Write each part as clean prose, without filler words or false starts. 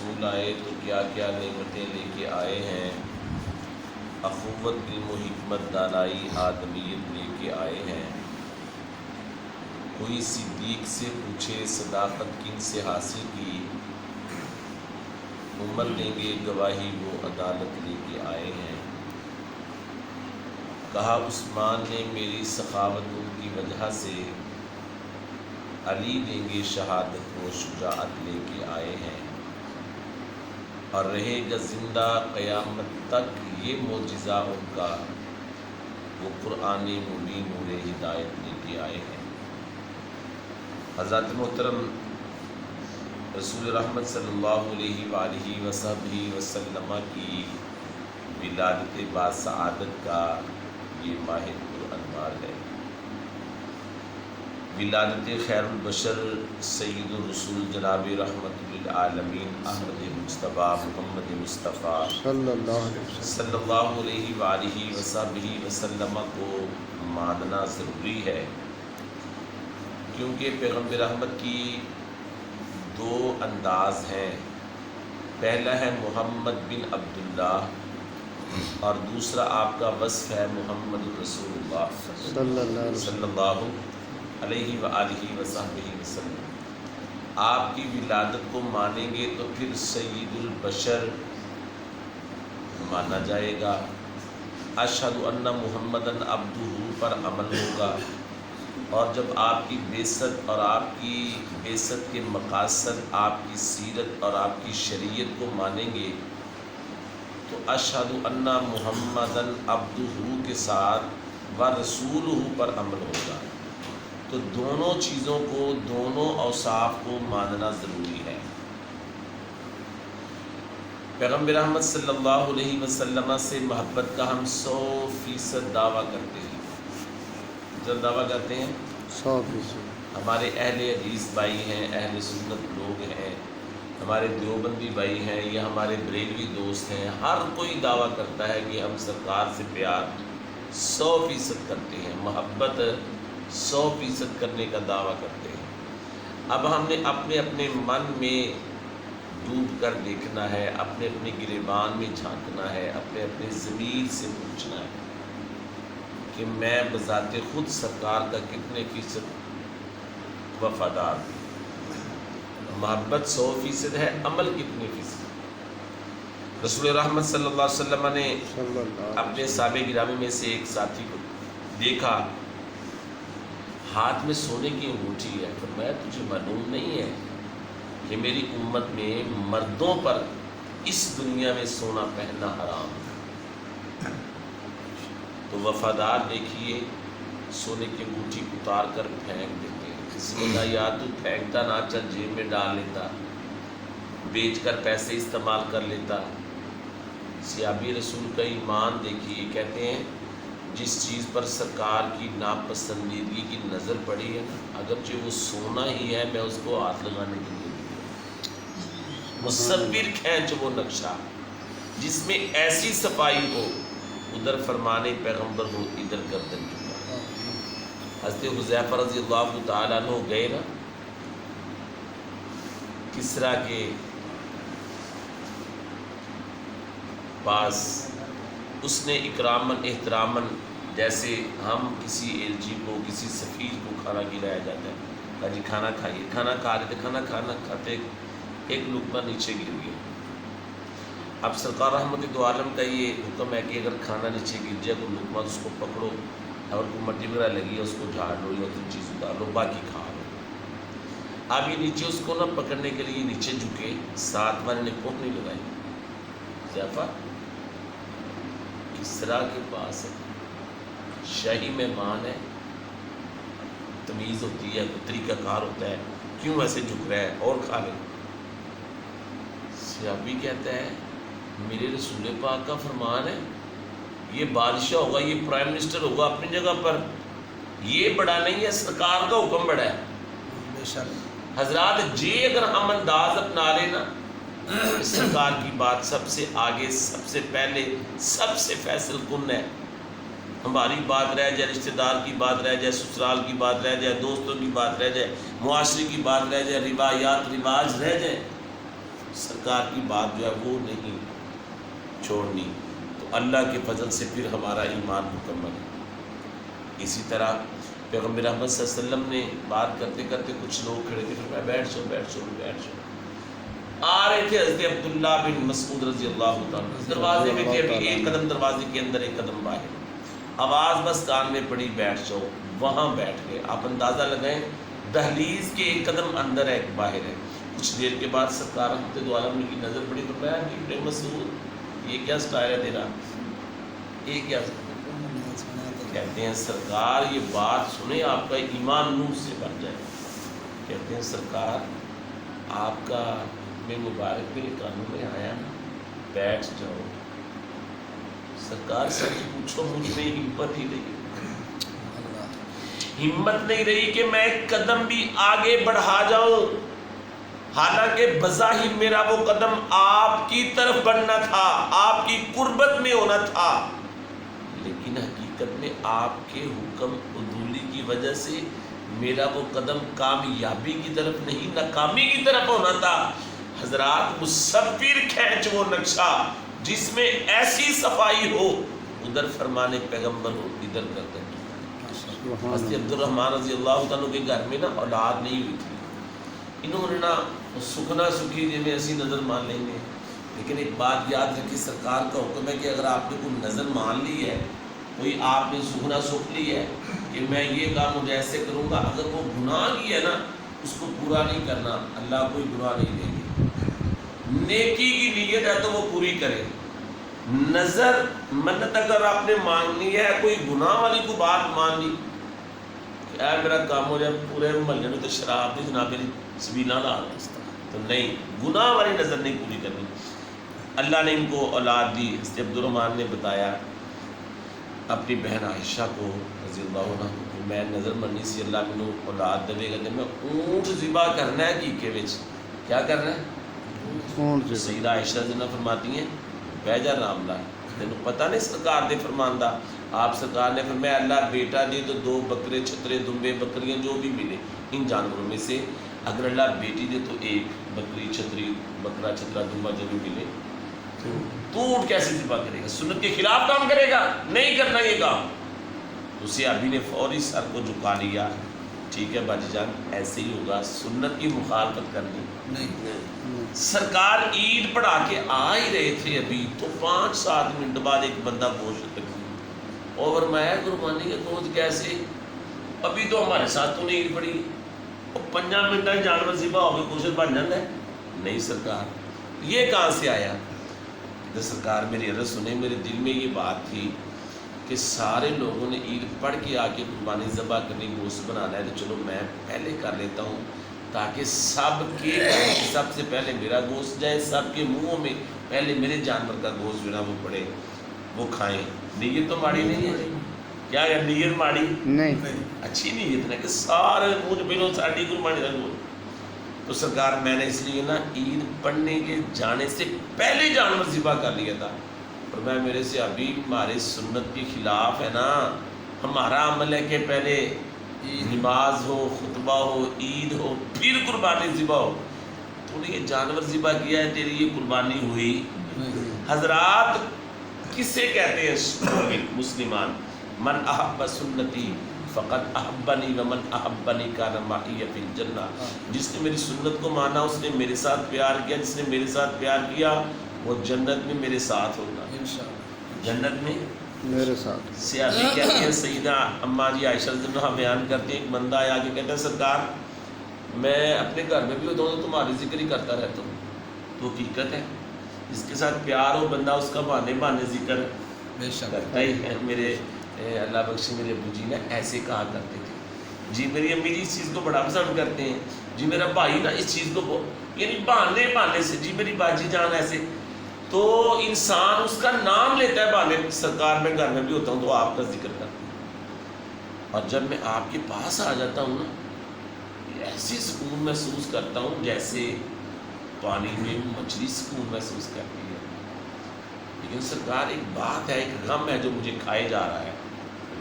رسول آئے تو کیا کیا نعمتیں لے کے آئے ہیں، اخوت، علم و حکمت، دانائی، آدمیت لے کے آئے ہیں۔ کوئی صدیق سے پوچھے صداقت کن سے حاصل کی، عمر دیں گے گواہی وہ عدالت لے کے آئے ہیں۔ کہا عثمان نے میری سخاوتوں کی وجہ سے، علی دیں گے شہادت وہ شجاعت لے کے آئے ہیں، اور رہے گا زندہ قیامت تک یہ معجزہ ان کا، وہ قرآن مبین نور ہدایت لے کے آئے ہیں۔ حضرت محترم رسول رحمت صلی اللہ علیہ وآلہ وصحبہ وسلم کی ولادت باسعادت کا یہ ماہ پرانوار ہے۔ ولادت خیر البشر سید الرسول جناب رحمت للعالمین احمد مصطفیٰ محمد مصطفیٰ صلی اللہ علیہ وآلہ وصحبہ وسلم کو ماننا ضروری ہے، کیونکہ پیغمبر رحمت کی دو انداز ہیں۔ پہلا ہے محمد بن عبداللہ، اور دوسرا آپ کا وصف ہے محمد رسول اللہ صلی اللہ علیہ وآلہ وصحبہ وسلم۔ آپ کی ولادت کو مانیں گے تو پھر سید البشر مانا جائے گا۔ اشہد ان محمدً عبدہ پر عمل ہوگا، اور جب آپ کی بعثت اور آپ کی بعثت کے مقاصد، آپ کی سیرت اور آپ کی شریعت کو مانیں گے تو اشہد ان محمدً عبدہ کے ساتھ و رسولہ پر عمل ہوگا۔ تو دونوں چیزوں کو، دونوں اوصاف کو ماننا ضروری ہے۔ پیغمبر رحمت صلی اللہ علیہ وسلم سے محبت کا ہم 100% دعویٰ کرتے ہیں۔ جب دعویٰ کرتے ہیں 100%۔ ہمارے اہل حدیث بھائی ہیں، اہل سنت لوگ ہیں، ہمارے دیوبندی بھائی ہیں، یا ہمارے بریلوی دوست ہیں، ہر کوئی دعویٰ کرتا ہے کہ ہم سرکار سے پیار 100% کرتے ہیں، محبت 100% کرنے کا دعویٰ کرتے ہیں۔ اب ہم نے اپنے اپنے من میں ڈوب کر دیکھنا ہے، اپنے اپنے گریبان میں جھانکنا ہے، اپنے اپنے ضمیر سے پوچھنا ہے کہ میں بذات خود سرکار کا کتنے فیصد وفادار ہوں۔ محبت 100% ہے، عمل کتنے فیصد؟ رسول رحمت صلی اللہ علیہ وسلم نے اپنے صحابہ گرامی میں سے ایک ساتھی کو دیکھا، ہاتھ میں سونے کی انگوٹھی ہے، فرمایا تجھے معلوم نہیں ہے کہ میری امت میں مردوں پر اس دنیا میں سونا پہننا حرام ہے۔ تو وفادار دیکھیے سونے کی انگوٹھی اتار کر پھینک دیتے ہیں۔ کسی نے کہا یا تو پھینکتا نہ، چل جیب میں ڈال لیتا، بیچ کر پیسے استعمال کر لیتا۔ صحابی رسول کا ایمان دیکھیے، کہتے ہیں جس چیز پر سرکار کی ناپسندیدگی کی نظر پڑی ہے نا، اگرچہ وہ سونا ہی ہے، میں اس کو ہاتھ لگانے کے لیے مصور کھینچ وہ نقشہ جس میں ایسی صفائی ہو، ادھر فرمانے پیغمبر ہو، ادھر گردن جھکا۔ حضرت حذیفہ رضی اللہ تعالیٰ عنہ گئے نا کسریٰ کے پاس، اس نے اکراماً احتراماً، جیسے ہم کسی ایلچی کو، کسی سفیر کو کھانا کھلایا جاتا ہے، کہا جی کھانا کھائیے، کھانا کھا رہے تھے، کھانا کھاتے ایک لقمہ نیچے گر گیا۔ اب سرکار رحمت دو عالم کا یہ حکم ہے کہ اگر کھانا نیچے گر جائے تو لقمہ اس کو پکڑو، اور کوئی مٹی وغیرہ لگی ہے اس کو جھاڑ لو یا کوئی چیز اتار لو، باقی کھا لو۔ اب یہ نیچے اس کو نہ پکڑنے کے لیے نیچے جھکے، ساتھ والے نے کوٹ نہیں لگائی، حذیفہ کسریٰ کے پاس ہے، شاہی مہمان ہے، تمیز ہوتی ہے، طریقہ کار ہوتا ہے، کیوں ایسے جھک رہا ہے، اور کھا لے۔ صحابی کہتا ہے میرے رسول پاک کا فرمان ہے، یہ بادشاہ ہوگا، یہ پرائم منسٹر ہوگا اپنی جگہ پر، یہ بڑا نہیں ہے، سرکار کا حکم بڑا ہے۔ حضرات جی اگر ہم انداز اپنا لینا، سرکار کی بات سب سے آگے، سب سے پہلے، سب سے فیصل کن ہے۔ ہماری بات رہ جائے، رشتہ دار کی بات رہ جائے، سسرال کی بات رہ جائے، دوستوں کی بات رہ جائے، معاشرے کی بات رہ جائے، روایات رواج رہ جائے، سرکار کی بات جو ہے وہ نہیں چھوڑنی، تو اللہ کے فضل سے پھر ہمارا ایمان مکمل ہے۔ اسی طرح پیغمبر احمد صلی اللہ علیہ وسلم نے بات کرتے کرتے کچھ لوگ کھڑے تھے، فرمایا بیٹھ جاؤ بیٹھ جاؤ بیٹھ جاؤ۔ آ رہے تھے حضرت عبداللہ بن مسعود رضی اللہ تعالیٰ، دروازے میں تھے، ابھی ایک قدم دروازے کے اندر ایک قدم باہر، آواز بس کان میں پڑی بیٹھ جاؤ، وہاں بیٹھ گئے۔ آپ اندازہ لگائیں دہلیز کے ایک قدم اندر ہے ایک باہر ہے۔ کچھ دیر کے بعد سرکار رحمت دو عالم کی نظر پڑی، فرمایا کہ ابن مسعود یہ کیا سٹائل ہے تیرا، یہ کیا؟ کہتے ہیں سرکار یہ بات سنیں آپ کا ایمان نور سے بڑھ جائے۔ کہتے ہیں سرکار آپ کا میں مبارک میرے کانوں میں آیا نا، بیٹھ جاؤ۔ سرکار سچ پوچھو مجھ میں ہمت ہی نہیں، ہمت نہیں رہی کہ میں ایک قدم بھی آگے بڑھا جاؤں، حالانکہ بظاہر میرا وہ قدم آپ کی طرف بڑھنا تھا، آپ کی قربت میں ہونا تھا، لیکن حقیقت میں آپ کے حکم عدولی کی وجہ سے میرا وہ قدم کامیابی کی طرف نہیں ناکامی کی طرف ہونا تھا۔ حضرات مصور کھینچ وہ نقشہ جس میں ایسی صفائی ہو، ادھر فرمانے پیغمبر ہو، ادھر کرتے حضرت عبد الرحمن رضی اللہ تعالیٰ کے گھر میں نا اولاد نہیں ہوئی تھی، انہوں نے نا سکھنا سکھی جی میں ایسی نظر مان لیں گے، لیکن ایک بات یاد رکھیں سرکار کا حکم ہے کہ اگر آپ نے کوئی نظر مان لی ہے، کوئی آپ نے سکھنا سکھ لی ہے کہ میں یہ کام مجھے ایسے کروں گا، اگر وہ گناہ کی ہے نا اس کو پورا نہیں کرنا، اللہ کوئی گناہ نہیں دیں گے۔ نیکی کی نیت ہے تو وہ پوری کرے۔ نظر منت اگر آپ نے مانگنی ہے، کوئی گناہ والی کو بات مان لی کہ اے میرا کام ہو جائے، پورے محلے میں تو شراب دی جناب میری سبیلہ لا تو نہیں، گناہ والی نظر نہیں پوری کرنی۔ اللہ نے ان کو اولاد دی۔ حضرت عبد الرحمن نے بتایا اپنی بہن عائشہ کو رضی اللہ عنہ کو، میں نظر منی سی اللہ مینوں اولاد دے گا، میں اونٹ ذبح کرنا ہے عقیقے وچ۔ کیا کرنا ہے؟ سیدہ عائشہ جنہ فرماتی ہیں بہ جا رام لا، تینوں پتہ نہیں سرکار دے فرماندہ، آپ سرکار نے فرمایا اللہ بیٹا دے تو 2 بکرے چھترے دمبے بکریاں جو بھی ملے ان جانوروں میں سے، اگر اللہ بیٹی دے تو 1 بکری چھتری بکرا چھترا دمبا جو بھی ملے، تو اونٹ کیسے ذبح کرے گا؟ سنت کے خلاف کام کرے گا، نہیں کرنا یہ کام۔ اسے ابھی نے فوری سر کو جھکا لیا، ٹھیک ہے باجی جان ایسے ہی ہوگا، سنت کی مخالفت کرنی نہیں۔ سرکار عید پڑھا کے آ ہی رہے تھے ابھی تو 5-7 منٹ بعد ایک بندہ گوشت تک اور میں قربانی کا گوشت کیسے، ابھی تو ہمارے ساتھ تو نہیں عید پڑی، اور 5 منٹ جانور ذبح ہو کے گوشت بن جاتا ہے؟ نہیں سرکار یہ کہاں سے آیا؟ سرکار میری عرض سنیں، میرے دل میں یہ بات تھی کہ سارے لوگوں نے عید پڑھ کے آ کے قربانی ذبح کرنی گوشت بنانا ہے، تو چلو میں پہلے کر لیتا ہوں تاکہ سب کے سب سے پہلے میرا گوشت جائے، سب کے منہوں میں پہلے میرے جانور کا گوشت جو ہے وہ پڑے، وہ کھائیں۔ نیت تو ماڑی نہیں ہے، کیا ہے نیت ماڑی نہیں، اچھی نیت ہے کہ سارے منہ پہلو ساڑی قربانی کا گوشت۔ تو سرکار میں نے اس لیے نا عید پڑھنے کے جانے سے پہلے جانور ذبح کر لیا تھا، اور میں میرے سے ابھی ہمارے سنت کے خلاف ہے نا، ہمارا عمل ہے کہ پہلے نماز ہو، خطبہ ہو، عید ہو، پھر قربانی ذبح ہو، تو نے یہ جانور ذبح کیا ہے تیری یہ قربانی ہوئی؟ حضرات کسے کہتے ہیں مسلمان؟ من احب سنتی فقط احبنی ومن احبنی کان معی فی الجنہ، جس نے میری سنت کو مانا اس نے میرے ساتھ پیار کیا، جس نے میرے ساتھ پیار کیا وہ جنت میں میرے ساتھ ہوگا، جنت میں میرے ساتھ۔ سیابی کہتے ہیں سیدہ اماں جی عائشہ رضی اللہ عنہا بیان کرتے ہیں ایک بندہ آیا کہ کہتا ہے سرکار میں اپنے گھر میں بھی ہوتا ہوں تو تمہاری ذکر ہی کرتا رہتا ہوں، تو حقیقت ہے جس کے ساتھ پیار ہو بندہ اس کا بہانے ذکر کرتا ہی ہے۔ میرے اللہ بخشی میرے ابو جی نا ایسے کہا کرتے تھے، جی میری امی جی اس چیز کو بڑا پسند کرتے ہیں، جی میرا بھائی نا اس چیز کو، یعنی بہانے سے، جی میری باجی جان ایسے، تو انسان اس کا نام لیتا ہے بہانے۔ سرکار میں گھر میں بھی ہوتا ہوں تو آپ کا ذکر کرتا ہوں، اور جب میں آپ کے پاس آ جاتا ہوں نا ایسی سکون محسوس کرتا ہوں جیسے پانی میں مچھلی سکون محسوس کرتی ہے۔ لیکن سرکار ایک بات ہے، ایک غم ہے جو مجھے کھائے جا رہا ہے۔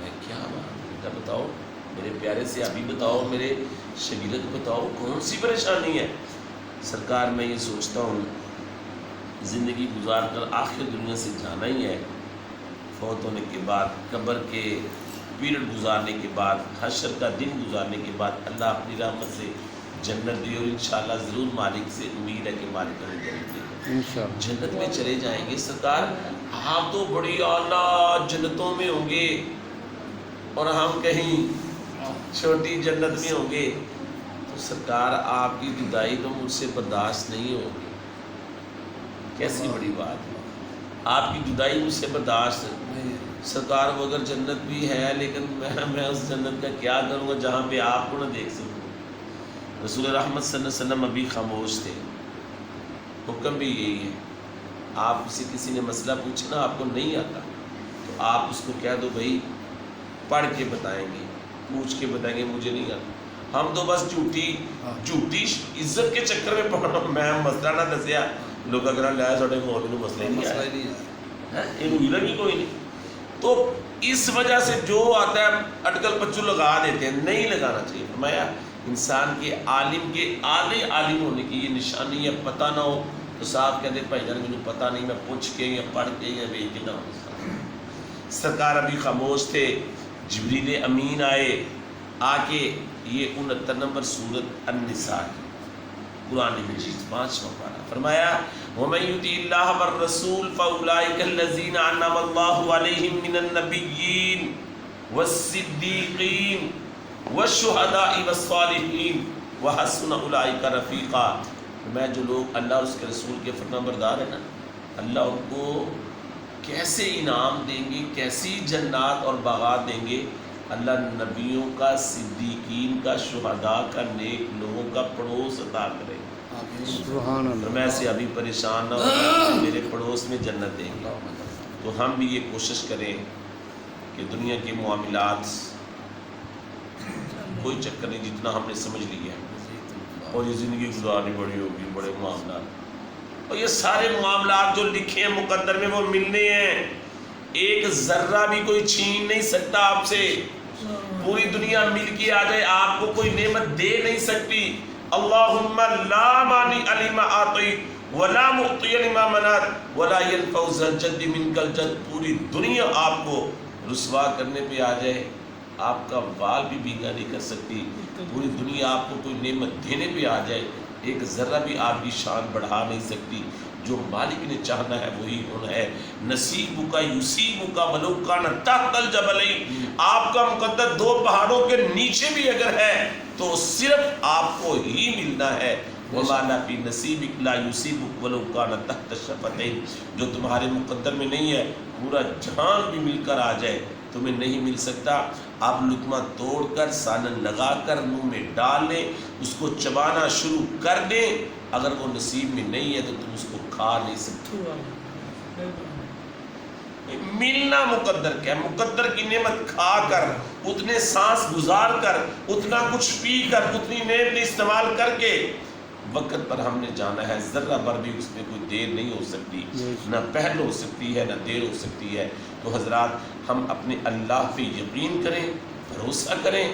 میں کیا بیٹا بتاؤ میرے پیارے سے ابھی بتاؤ، میرے شگیرت بتاؤ کون سی پریشانی ہے؟ سرکار میں یہ سوچتا ہوں زندگی گزار کر آخر دنیا سے جانا ہی ہے. فوت ہونے کے بعد قبر کے پیریڈ گزارنے کے بعد حشر کا دن گزارنے کے بعد اللہ اپنی رحمت سے جنت دی, اور انشاءاللہ ضرور مالک سے امید ہے کہ مالک ہمیں جنت دے, جنت میں چلے جائیں گے. سرکار آپ تو بڑی اعلیٰ جنتوں میں ہوں گے اور ہم کہیں چھوٹی جنت میں ہوں گے, تو سرکار آپ کی جدائی تو مجھ سے برداشت نہیں ہوگی. کیسی بڑی بات ہے, آپ کی جدائی مجھ سے برداشت. سرکار وہ اگر جنت بھی ہے لیکن میں اس جنت کا کیا کروں گا جہاں پہ آپ کو نہ دیکھ سکوں. رسول رحمت صلی اللہ علیہ وسلم ابھی خاموش تھے. حکم بھی یہی ہے, آپ سے کسی نے مسئلہ پوچھنا آپ کو نہیں آتا تو آپ اس کو کہہ دو بھائی پڑھ کے بتائیں گے, پوچھ کے بتائیں گے, مجھے نہیں آتا. ہم تو بس جھوٹی عزت کے چکر میں پکڑا, میں مسئلہ نہ دسیا لوگ اگر لیا ساڈے مولوی نوں مسئلہ ہی نہیں آیا, یہ بھی کوئی نہیں. تو اس وجہ سے جو آتا ہے اٹکل پچو لگا دیتے ہیں, نہیں لگانا چاہیے. فرمایا انسان کے عالم کے آگے عالم ہونے کی یہ نشانی ہے. پتہ نہ ہو تو صاحب کہتے بھائی جان مجھے پتہ نہیں, میں پوچھ کے یا پڑھ کے یا دیکھ کے نہ ہو. سرکار ابھی خاموش تھے, جبریل امین آئے, آ کے یہ 69 نمبر سورت النساء قرآن مجید 5واں پارہ, فرمایا وَمَن يُطِعِ اللَّهَ وَالرَّسُولَ فَأُولَٰئِكَ الَّذِينَ أَنْعَمَ اللَّهُ عَلَيْهِم مِّنَ النَّبِيِّينَ وَالصِّدِّيقِينَ وَالشُّهَدَاءِ وَالصَّالِحِينَ وَحَسُنَ أُولَٰئِكَ رَفِيقًا. میں جو لوگ اللہ اور اس کے رسول کے فرما بردار ہیں نا, اللہ ان کو کیسے انعام دیں گے, کیسی جنات اور باغات دیں گے. اللہ نبیوں کا, صدیقین کا, شہداء کا, نیک لوگوں کا پڑوس عطا کرے. سبحان اللہ. میں سے ابھی پریشان نہ ہو, میرے پڑوس میں جنت دیں گے. تو ہم بھی یہ کوشش کریں کہ دنیا کے معاملات کوئی چکر نہیں, جتنا ہم نے سمجھ لیا ہے, اور یہ زندگی گزارنی بڑی ہوگی, بڑے معاملات, اور یہ سارے معاملات جو لکھے ہیں مقدر میں وہ ملنے ہیں. ایک ذرہ بھی کوئی چھین نہیں سکتا آپ سے. پوری دنیا مل کے آ جائے آپ کو کوئی نعمت دے نہیں سکتی. اللہم لا مانع لما اعطیت ولا معطی لما منعت ولا ينفع ذا الجد منک الجد. پوری دنیا آپ کو رسوا کرنے پہ آ جائے, آپ کا وال بھی بھیگا نہیں کر سکتی. پوری دنیا آپ کو کوئی نعمت دینے پہ آ جائے, ایک ذرہ بھی آپ کی شان بڑھا نہیں سکتی. جو مالک نے چاہنا ہے وہی ہونا ہے. نصیب کا یصیب کا ولو کان تحت الجبلین, آپ کا مقدر 2 پہاڑوں کے نیچے بھی اگر ہے تو صرف آپ کو ہی ملنا ہے. وَمَا فِي نَصِيبِكَ لَا يُصِيبُكَ وَلَوْ كَانَ تَحْتَ الشَّفَتَيْنِ. جو تمہارے مقدر میں نہیں ہے, پورا جہان بھی مل کر آ جائے تمہیں نہیں مل سکتا. آپ لقمہ توڑ کر, سالن لگا کر منہ میں ڈال لیں, اس کو چبانا شروع کر دیں, اگر وہ نصیب میں نہیں ہے تو تم اس کو کھا نہیں سکتے. ملنا مقدر کیا ہے, مقدر کی نعمت کھا کر, اتنے سانس گزار کر, اتنا کچھ پی کر, اتنی نعمت استعمال کر کے وقت پر ہم نے جانا ہے. ذرہ بھر بھی اس میں کوئی دیر نہیں ہو سکتی, نہ پہل ہو سکتی ہے, نہ دیر ہو سکتی ہے. تو حضرات ہم اپنے اللہ پہ یقین کریں, بھروسہ کریں,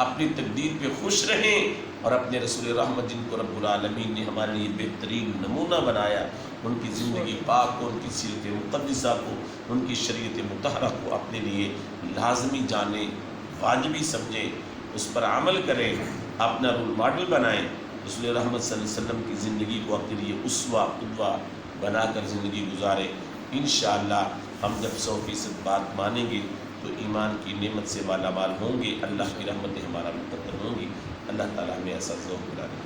اپنی تقدیر پہ خوش رہیں, اور اپنے رسول رحمت جن کو رب العالمین نے ہمارے لیے بہترین نمونہ بنایا, ان کی زندگی پاک کو, ان کی سیرت مقدسہ کو, ان کی شریعت مطہرہ کو اپنے لیے لازمی جانیں, واجبی سمجھیں, اس پر عمل کریں, اپنا رول ماڈل بنائیں. رسول رحمت صلی اللہ علیہ وسلم کی زندگی کو اپنے لیے اسوہ قدوہ بنا کر زندگی گزاریں. انشاءاللہ ہم جب 100% بات مانیں گے تو ایمان کی نعمت سے مالا مال ہوں گے, اللہ کی رحمتیں ہمارا مقدر ہوں گی. اللہ تعالیٰ ہمیں ایسا ذوق دلا دے.